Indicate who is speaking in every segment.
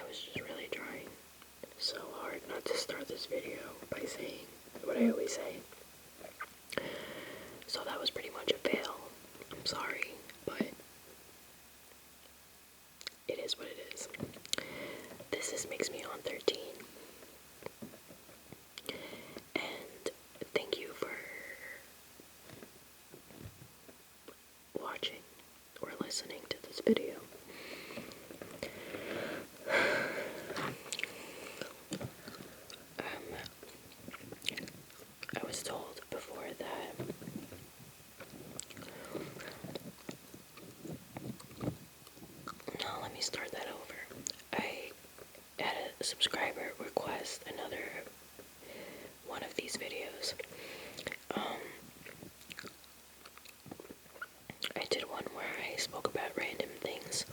Speaker 1: was just really trying so hard not to start this video by saying what I always say. So that was pretty much a fail. I'm sorry, but it is what it is. This makes me on 13. And thank you for watching or listening to this video. I was told before that no, let me start that over. I had a subscriber request another one of these videos. I did one where I spoke about random things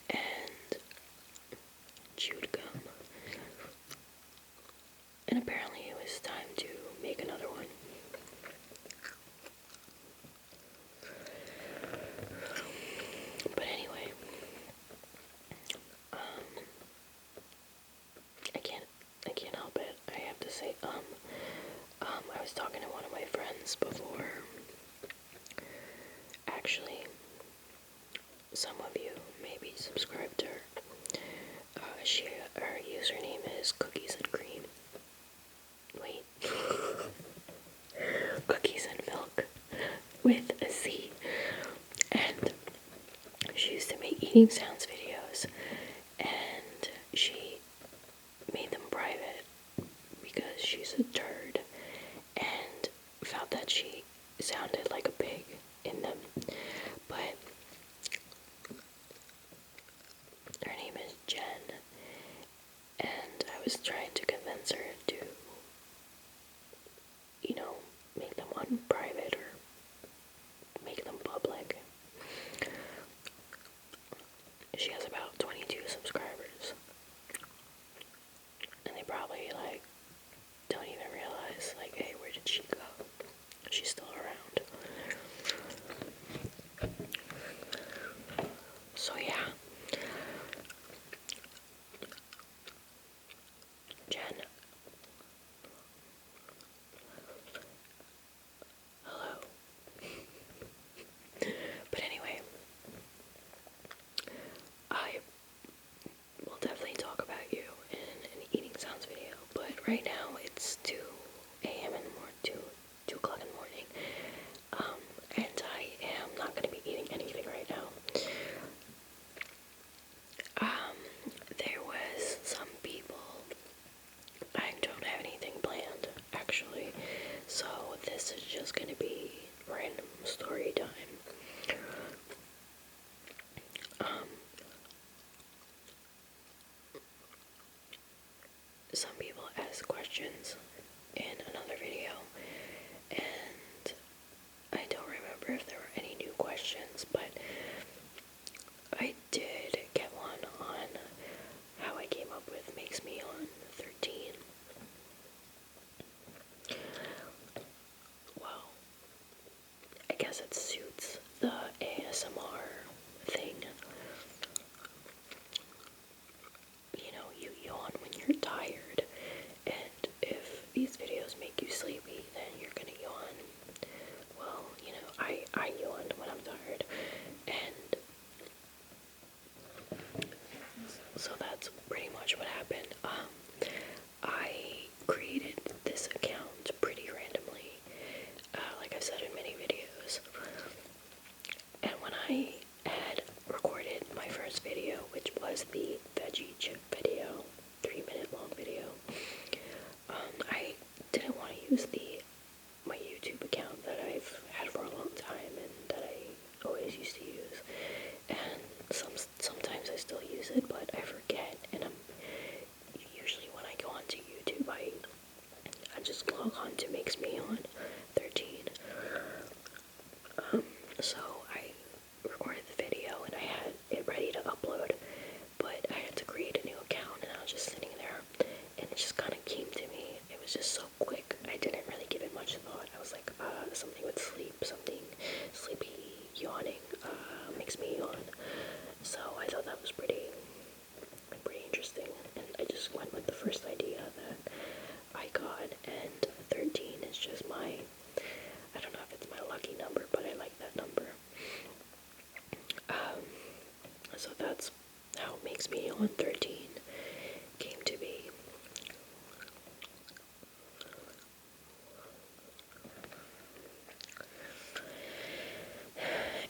Speaker 1: and chewed gum. And apparently it was time to make another one. But anyway, I can't help it. I have to say, I was talking to one of my friends before. Actually, some of you may be subscribed to her. Her username is Cookies and Cream. Wait. Cookies and Milk with a C. And she used to make eating sounds videos, and she made them private because she's a turd and felt that she sounded like a pig in them. But her name is Jen, and I was trying to convince her to, make them on private or make them public. She has about 22 subscribers, and they probably, don't even realize, hey, where did she go? She's still around. So yeah. Jen. Hello. But anyway, I will definitely talk about you in an eating sounds video, but right now it's 2 a.m. in the morning, 2 o'clock in the morning, and I am not going to be eating anything right now. There was some people, I don't have anything planned, actually, so this is just going to be random story time. Some people asked questions in another video, and I don't remember if there were any new questions, but I did get one on how I came up with Makes Me on 13. Well, I guess it suits the ASMR thing. You yawn when you're tired, and if these videos make you sleepy, then you're gonna yawn. Well, I yawn when I'm tired, and so that's pretty much what happened. I created this account pretty randomly, like I've said in many videos, and when I had recorded my first video, which was the veggie chip video, 3-minute long video, I didn't want to use my YouTube account that I've had for a long time and that I always used to use, and sometimes I still use it, but I forget, and usually when I go onto YouTube, I just log on to Makes Me on 13. So I recorded the video and I had it ready to upload, but I that's how it makes me on 13 came to be.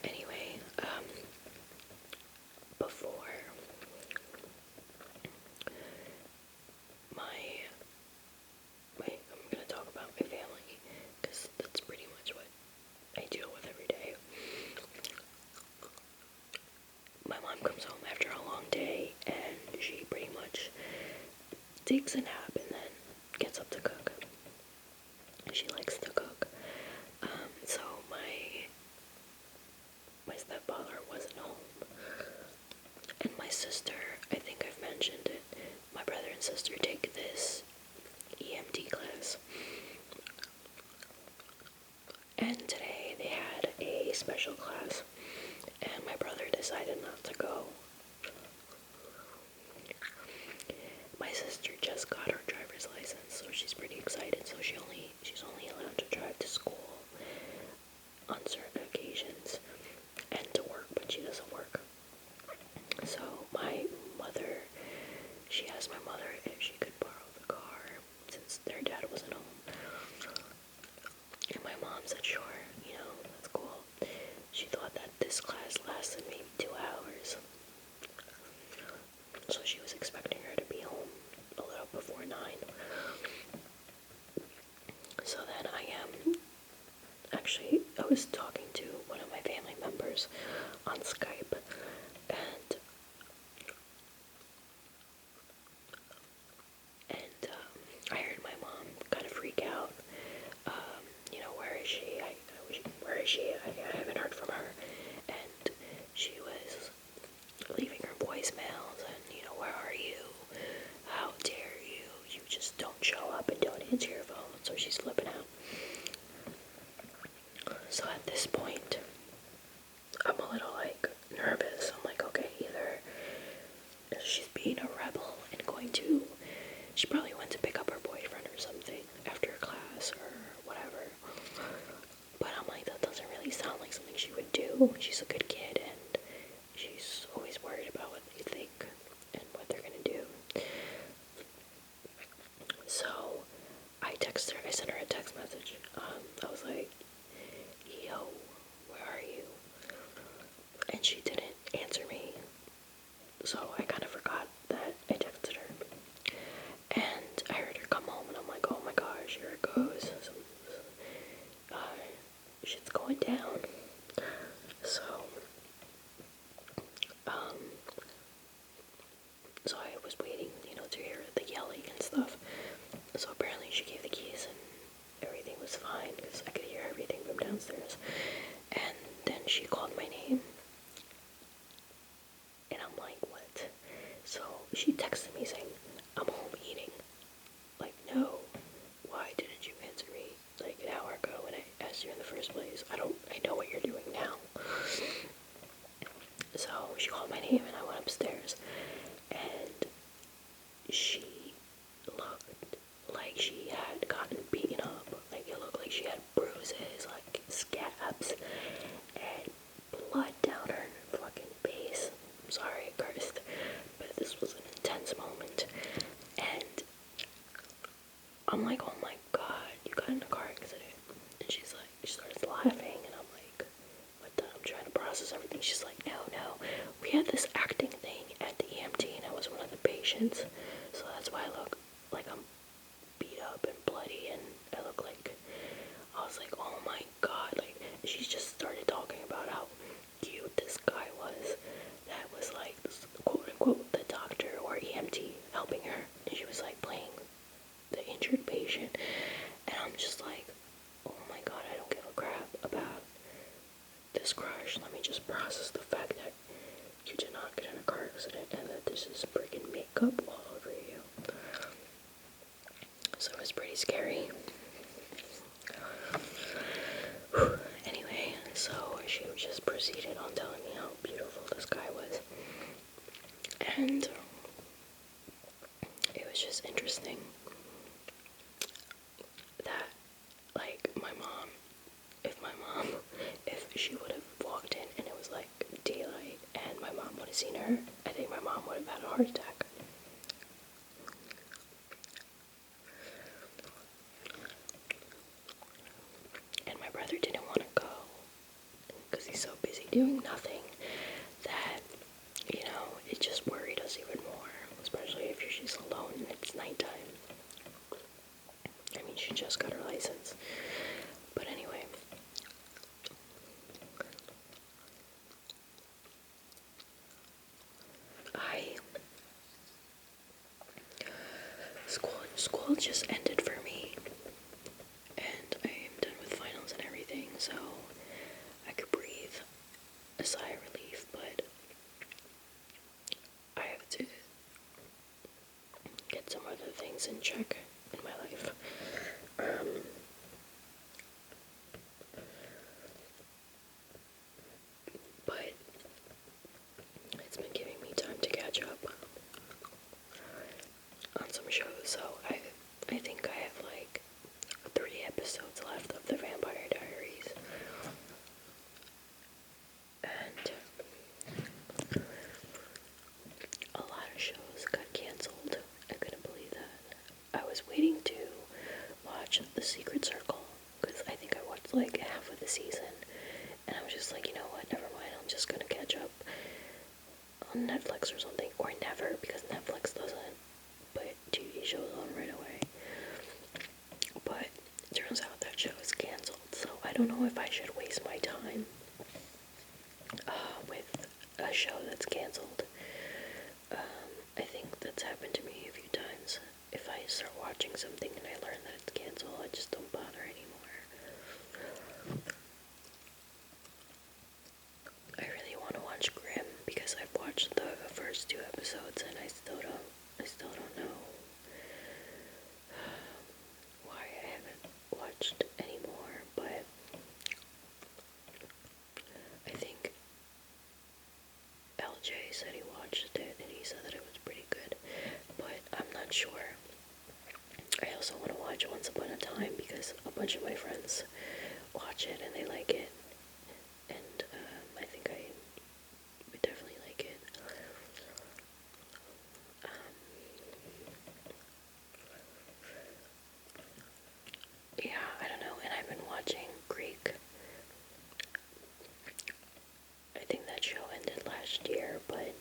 Speaker 1: Anyway, before I'm gonna talk about my family, because that's pretty much what I deal with every day. My mom comes home after a long day, and she pretty much takes a nap and then gets up to cook. She likes to cook. So my stepfather wasn't home. And my sister, I think I've mentioned it, my brother and sister take this EMT class. And today they had a special class, and my brother decided not to go. My sister just got her driver's license, so she's pretty excited. So she's only allowed to drive to school on certain occasions and to work, but she doesn't work. So my mother, she asked my mother if she could borrow the car since their dad wasn't home. And my mom said, sure, that's cool. She thought that this class lasted maybe 2 hours. So she was expecting her to be home a little before 9. So then I was talking to one of my family members on Skype, and I heard my mom kind of freak out. Where is she? Where is she? I haven't heard from her. And she was leaving her voicemails and, where are you? How dare you? You just don't show up and don't answer your phone. So she's flipping out. So at this point, I'm a little nervous. I'm like, okay, either she's being a rebel and she probably went to pick up her boyfriend or something after class or whatever. But I'm like, that doesn't really sound like something she would do. She's a good kid, and she's always worried about what they think and what they're gonna do. So I sent her a text message. I was like, yo, where are you? And she didn't answer me. So I kind of forgot that I texted her. And I heard her come home, and I'm like, oh my gosh, here it goes. Shit's going down. So I was waiting, to hear the yelling and stuff. So apparently she gave the keys and everything was fine because I could hear everything from downstairs. And then she called my name. And I'm like, what? So she texted me saying, I'm home eating. Like, no. Why didn't you answer me like an hour ago when I asked you in the first place? I know what you're doing now. So she called my name and I went upstairs. And she looked like she had gotten beaten up. Like, it looked like she had bruises, like scabs, and blood down her fucking face. I'm sorry I cursed, but this was an intense moment. And I'm like, oh my god, you got in a car accident. And she starts laughing, and I'm like, what the? I'm trying to process everything. She's like, no. We had this acting thing at the EMT, and I was one of the patients. So that's why I look like I'm beat up and bloody, and I was like, oh my god. Like, she just started talking about how cute this guy was. That was like, quote unquote, the doctor or EMT helping her. And she was like playing the injured patient. And I'm just like, oh my god, I don't give a crap about this crush. Let me just process the fact that you did not get in a car accident and that this is freaking makeup all over you. So it was pretty scary. Anyway, so she just proceeded on telling me how beautiful this guy was. And it was just interesting that, like, if she would have walked in and it was like daylight and my mom would have seen her, mom would have had a heart attack. And my brother didn't want to go because he's so busy doing nothing that, it just worried us even more, especially if she's alone and it's nighttime. I mean, she just got her license. But anyway, school just ended for me, and I am done with finals and everything, so I could breathe a sigh of relief, but I have to get some other things in check in my life. But it's been giving me time to catch up on some shows, so I think I have like 3 episodes left of the Vampire Diaries. And a lot of shows got canceled. I couldn't believe that. I was waiting to watch The Secret Circle, because I think I watched like half of the season, and I was just like, you know what, never mind, I'm just gonna catch up on Netflix or something, or never, because Netflix doesn't put TV shows on right away. But it turns out that show is canceled, so I don't know if I should waste my time with a show that's canceled. I think that's happened to me a few times. If I start watching something and I learn that it's canceled, I just don't bother anymore. I really want to watch Grimm because I've watched the first 2 episodes and I still don't know why I haven't watched anymore, but I think LJ said he watched it and he said that it was pretty good, but I'm not sure. I also want to watch Once Upon a Time because a bunch of my friends watch it and they like it, and I think I would definitely like it. Yeah, I don't know, and I've been watching Greek. I think that show ended last year, but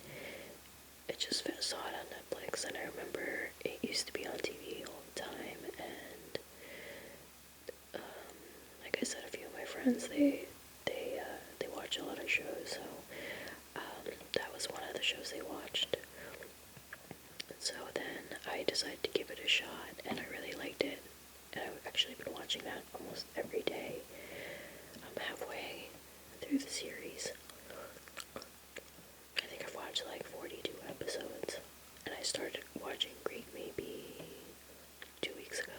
Speaker 1: I just saw it on Netflix, and I remember it used to be on TV all the time, and like I said, a few of my friends, they watch a lot of shows, so that was one of the shows they watched. So then I decided to give it a shot, and I really liked it, and I've actually been watching that almost every day. I'm halfway through the series. I think I've watched like 42 episodes, and I started watching Greek maybe 2 weeks ago.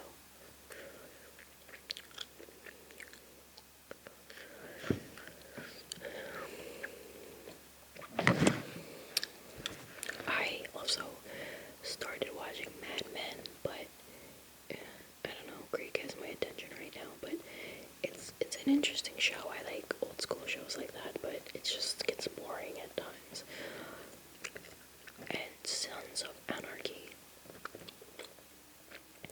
Speaker 1: I also started watching Mad Men, but I don't know, Greek has my attention right now, but it's an interesting show. I like old school shows like that, but it just gets boring at times. And Sons of Anarchy.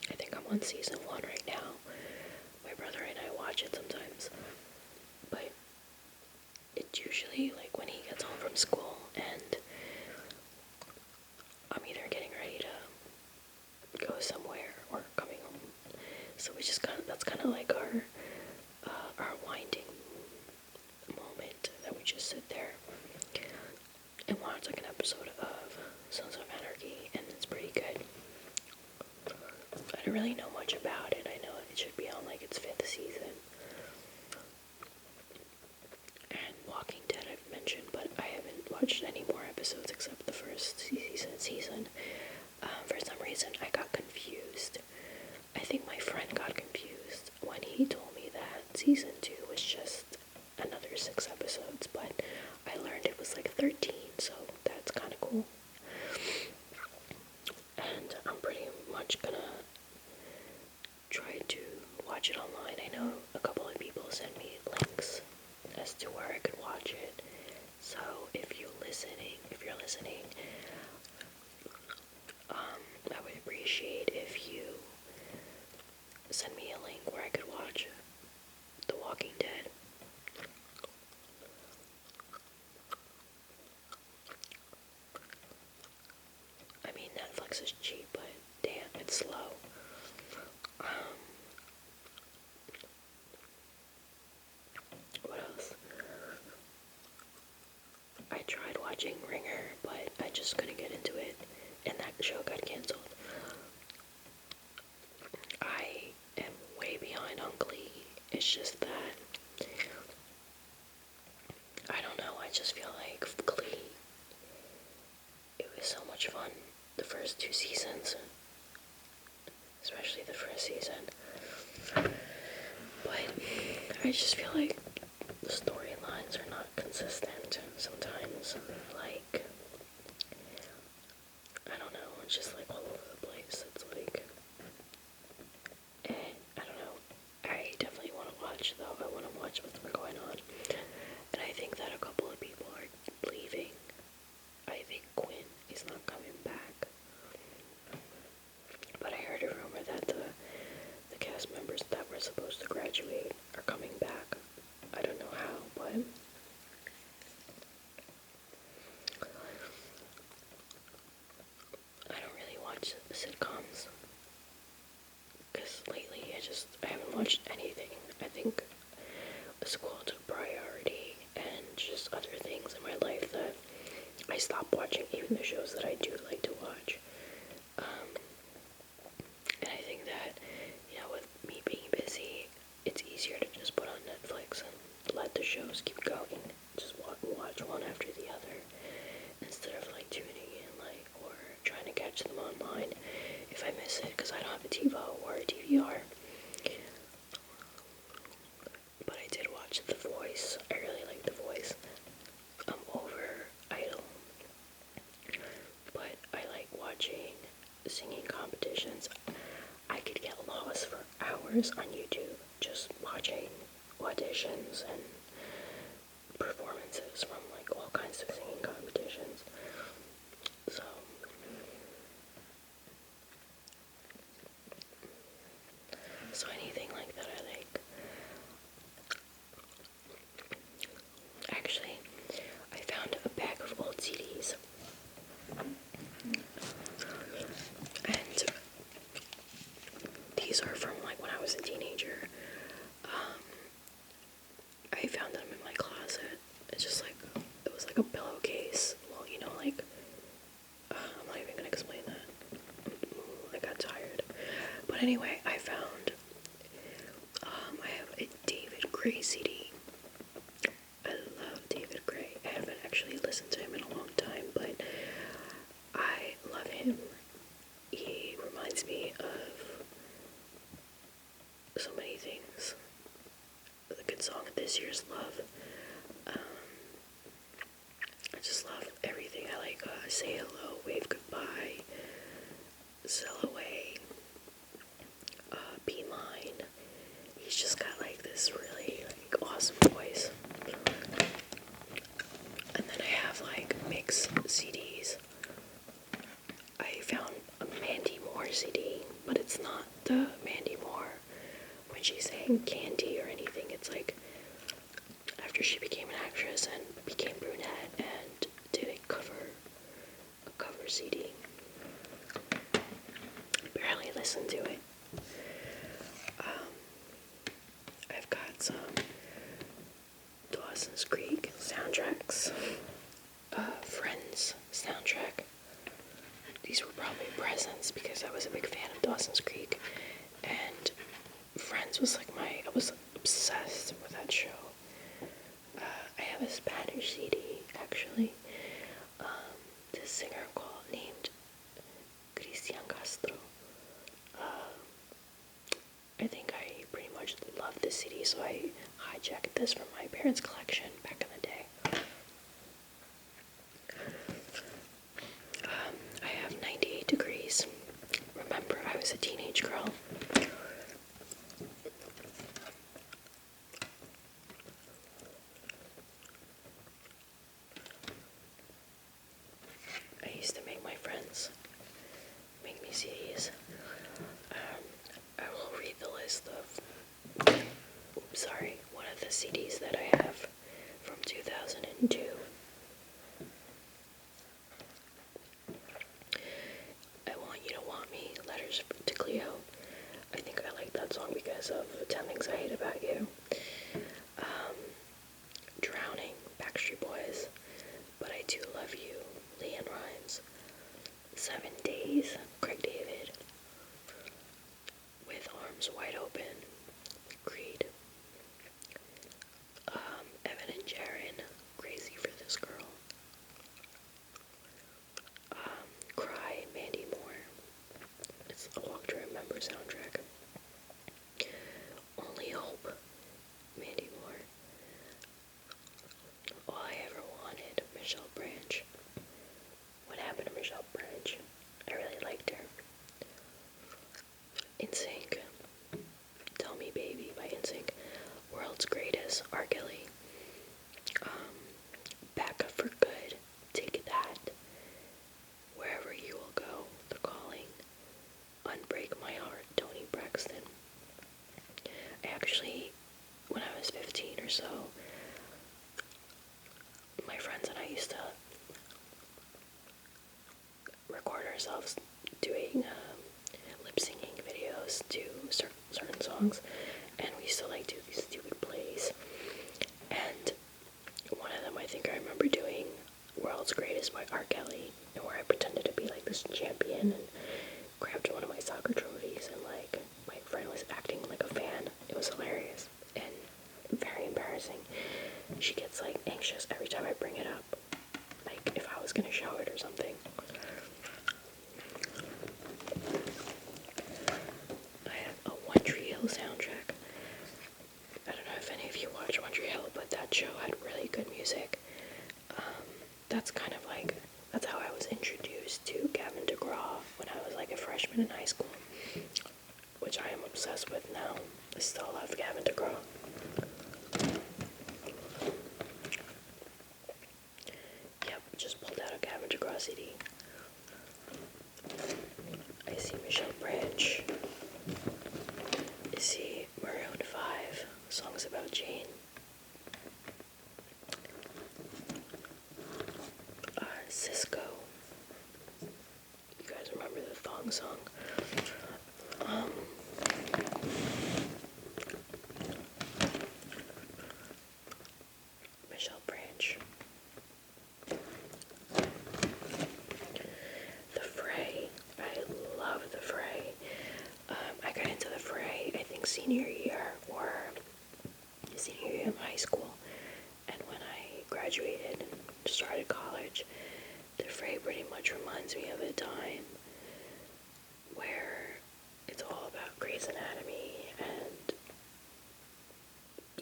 Speaker 1: I think I'm on season 1 right now. My brother and I watch it sometimes, but it's usually like when he gets home from school and I'm either getting ready to go somewhere or coming home. So we just that's kind of like our winding moment, that we just sit there and watch like an episode of Sons of Anarchy, and it's pretty good. I don't really know much about it. I know it should be on like its 5th season. And Walking Dead I've mentioned, but I haven't watched any more episodes except the first season. For some reason I got confused. I think my friend got confused when he told me that season 2 was just another 6 episodes, but I learned it was like 13, so that's kind of cool. And I'm pretty much gonna try to watch it online. I know a couple of people sent me links as to where I could watch it, so if you're listening, appreciate if you send me a link where I could watch The Walking Dead. I mean, Netflix is cheap, but damn, it's slow. What else? I tried watching Ringer, but I just couldn't get into it, and that show got canceled. I am way behind on Glee. It's just that, I don't know, I just feel like Glee, it was so much fun the first 2 seasons, especially the first season, but I just feel like the storylines are not consistent sometimes. Like, I don't know, it's just like all over the place. It's like, I don't know. I definitely want to watch though. I want to watch what's been going on. And I think that a couple of people are leaving. I think Quinn is not coming back. But I heard a rumor that the cast members that were supposed to graduate are coming back. I don't know how, but I don't really watch sitcoms. Because lately I haven't watched anything. I think school took priority and just other things in my life that I stopped watching, even the shows that I do like to watch. And I think that, with me being busy, it's easier to just put on Netflix and let the shows keep going. Just watch one after the other instead of like tuning in, or trying to catch them online if I miss it because I don't have a TiVo or a DVR. But I did watch The Voice. I really like The Voice. Over Idol. But I like watching singing competitions. I could get lost for hours on YouTube just watching auditions and performances from like all kinds of singing competitions. So anything like that I like. Actually, I found a bag of old CDs. And these are from like when I was a teenager. I found them in my closet. It's just like, it was like a pillowcase. Well, I'm not even gonna explain that. I got tired. But anyway, I found, I have a David Gray CD. I love David Gray. I haven't actually listened to him in a long time, but I love him. He reminds me of so many things. The good song, This Year's Love. I just love everything. I like Say Hello, Wave Goodbye, Sail Away, Be Mine. He's just got like this really awesome voice. And then I have like mix CDs. I found a Mandy Moore CD, but it's not the Mandy Moore when she sang Candy or anything. It's like after she became an actress and became brunette and did a cover CD. Barely listened to it. I've got some Dawson's Creek soundtracks, Friends soundtrack. These were probably presents because I was a big fan of Dawson's Creek, and Friends was like I was obsessed with that show. I have a Spanish CD, actually. This singer named Cristian Castro. I think I pretty much love this CD, so I hijacked this from my parents' collection back in the day. I have 98 Degrees. Remember, I was a teenage girl. I used to make my friends make me CDs. CDs that I have from 2002. I Want You to Want Me, Letters to Cleo. I think I like that song because of 10 Things I Hate About You. Drowning, Backstreet Boys, But I Do Love You, Leanne Rimes. 7 Days, Craig David. With Arms Wide Open, Creed. Evan and Jaron, Crazy for This Girl. Cry, Mandy Moore. It's a Walk to Remember soundtrack. Only Hope, Mandy Moore. All I Ever Wanted, Michelle Branch. What happened to Michelle Branch? I really liked her. NSYNC, Tell Me Baby by NSYNC. World's Greatest, R. Kelly. Back Up for Good, Take That. Wherever You Will Go, The Calling. Unbreak My Heart, Toni Braxton. I actually, when I was 15 or so, my friends and I used to record ourselves doing lip singing videos to certain songs, and we used to like do these stupid plays. And one of them, I think I remember doing World's Greatest by R. Kelly, and where I pretended to be like this champion and grabbed one of my soccer trophies, and like my friend was acting like a fan. It was hilarious and very embarrassing. She gets like anxious every time I bring it up, like if I was gonna show it or something. I have a One Tree Hill soundtrack. I don't know if any of you watch One Tree Hill, but that show had really good music. That's how I was introduced to Gavin DeGraw when I was like a freshman in high school, which I am obsessed with now. I still love Gavin DeGraw. Yep, just pulled out a Gavin DeGraw CD. I see Michelle Branch. I see Maroon 5, Songs About Jane. Cisco. You guys remember the thong song? Michelle Branch. The Fray. I love The Fray. I got into The Fray, I think, senior year or senior year of high school. And when I graduated and started college, The Fray pretty much reminds me of a time where it's all about Grey's Anatomy and,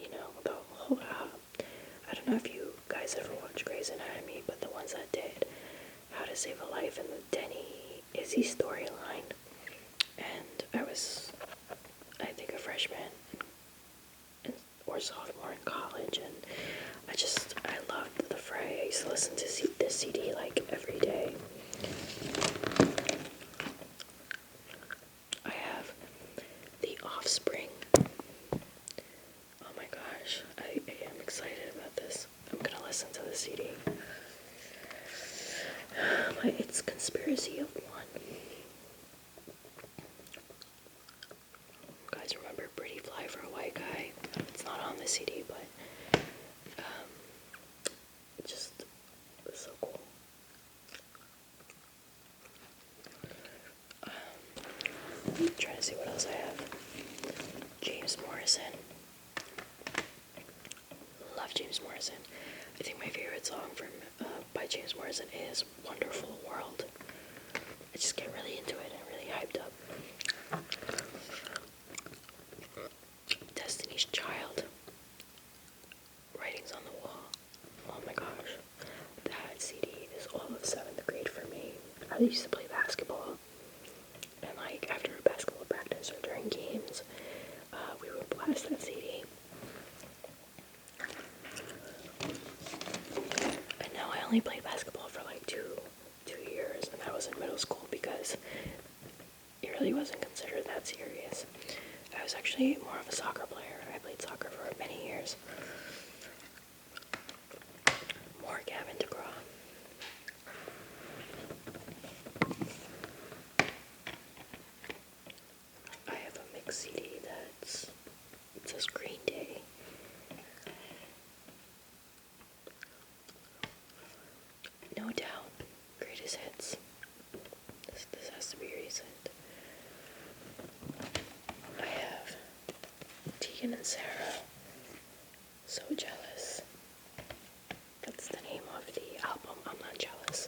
Speaker 1: you know, the whole, I don't know if you guys ever watched Grey's Anatomy, but the ones that did, How to Save a Life and the Denny Izzy storyline. And I was, I think, a freshman or sophomore in college, and I loved The Fray. I used to listen to this CD like every day. I have The Offspring. Oh my gosh, I am excited about this. I'm gonna listen to the CD. It's Conspiracy of One. You guys remember Pretty Fly for a White Guy? It's not on the CD, but it's so cool. I'm trying to see what else I have. James Morrison. Love James Morrison. I think my favorite song by James Morrison is Wonderful World. I just get really into it and really hyped up. Destiny's Child. Writings on the Wall. Oh my gosh. That CD is all of 7th grade for me. I used to play basketball. And like after a basketball practice or during games, we would blast that CD. And now I only played basketball for like two years, and I was in middle school because it really wasn't considered that serious. I was actually more of a soccer player. I played soccer soccer for many years. More Gavin DeGraw. I have a mix CD it says Green Day. No Doubt, Greatest Hits. This has to be recent. I have Tegan and Sarah, So Jealous. That's the name of the album. I'm not jealous.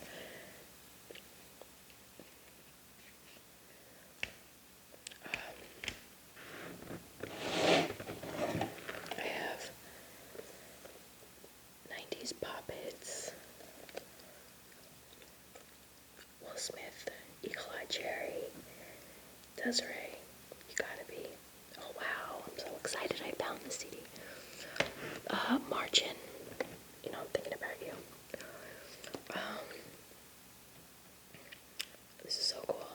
Speaker 1: I have 90s pop hits. Will Smith, Eagle Eye Cherry, Desiree, You Gotta Be. Oh wow, I'm so excited I found the CD. Margin, I'm thinking about you. This is so cool.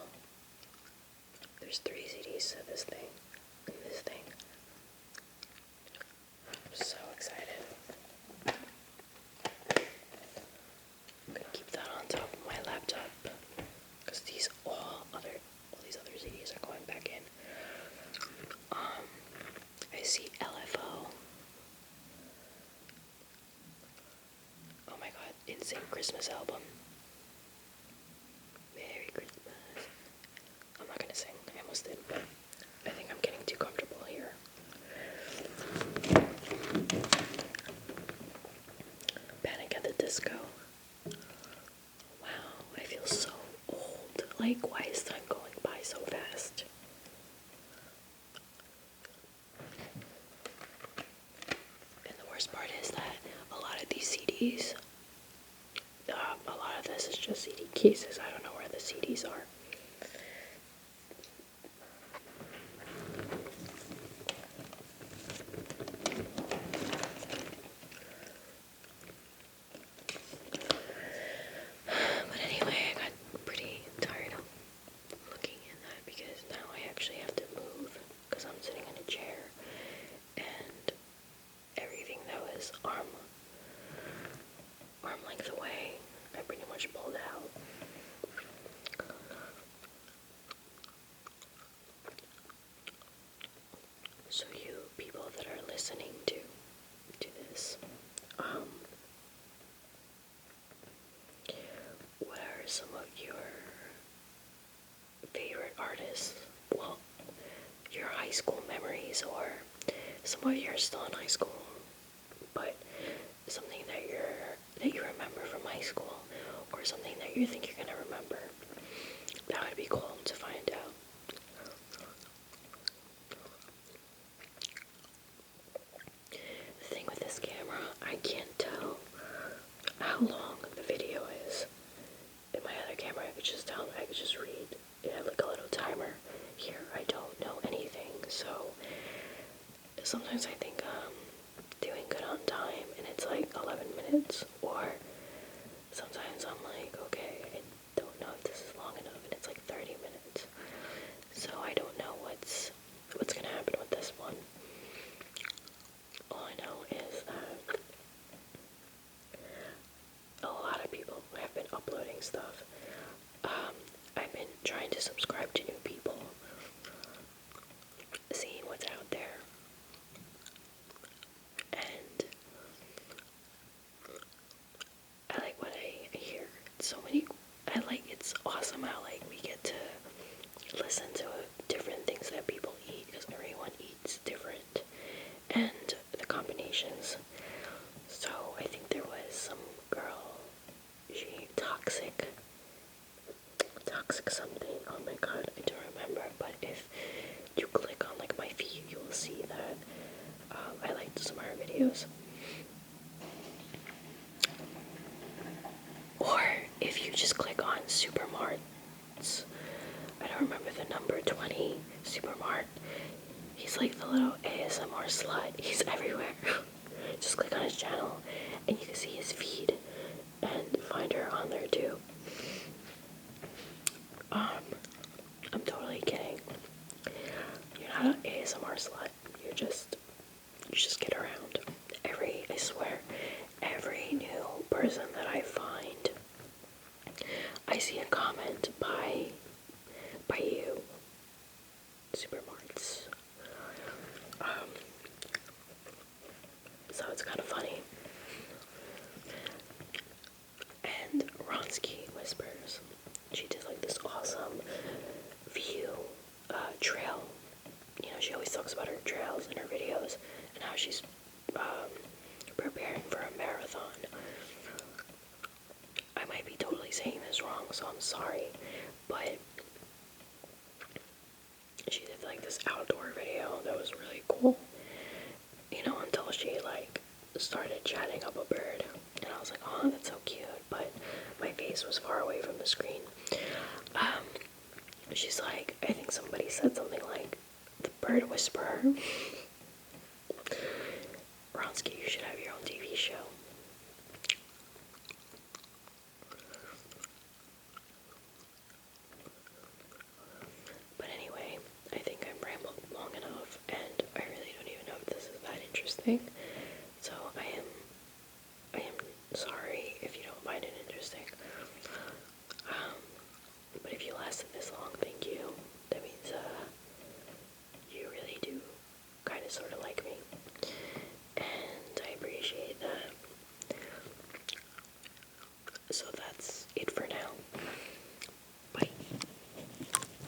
Speaker 1: There's 3 CDs to this thing, and this thing. I'm so excited. I'm gonna keep that on top of my laptop, because all these other CDs are going back in. I see LFO. Oh my god, insane Christmas album. Merry Christmas. I'm not gonna sing, I almost did, but I think I'm getting too comfortable here. Panic at the Disco. Wow, I feel so old. Like, why is time going by so fast? And the worst part is that a lot of these CDs, a lot of this is just CD cases. I don't know where the CDs are. But anyway, I got pretty tired of looking at that because now I actually have to move because I'm sitting in a chair and everything that was arm length away, I pretty much pulled out. So you people that are listening to this, what are some of your favorite artists? Well, your high school memories, or some of you are still in high school, but something that you remember from high school, or something that you think you're gonna remember. That would be cool to find out. The thing with this camera, I can't tell how long the video is. In my other camera, I could just read. It had like a little timer. Here, I don't know anything, so sometimes I think I'm doing good on time, and it's like 11 minutes, or sometimes I'm like, okay, I don't know if this is long enough, and it's like 30 minutes. So I don't know what's gonna happen with this one. All I know is that a lot of people have been uploading stuff. I've been trying to subscribe to new people, seeing what's out there, and I like what I hear. It's awesome how like we get to listen to different things that people eat, because everyone eats different, and the combinations. So I think there was some girl, she toxic something, oh my god, I don't remember, but if you click on like my feed, you will see that I liked some of her videos. Or if you just click on Supermart's, I don't remember the number, 20 Supermart, he's like the little ASMR slut, he's everywhere. Just click on his channel and you can see his feed and find her on there too. I'm totally kidding. You're not an ASMR slut. You're just just get around. I swear, every new person that I find, I see a comment by you, Supermarts. So it's kind of funny. And Ronsky Whispers, she did like this awesome view trail. You know, she always talks about her trails in her videos and how she's preparing for a marathon. I might be totally saying this wrong, so I'm sorry, but she did like this outdoor video that was really cool, you know, until she like started chatting up a bird, and I was like, oh, that's so cute, but my face was far away from the screen. She's like, I think somebody said something like, the bird whisperer. Ronsky, you should have your own TV show. But anyway, I think I've rambled long enough, and I really don't even know if this is that interesting. So I am sorry if you don't find it interesting. But if you lasted this long, thank you. That means you really do kind of sort of like me, and I appreciate that. So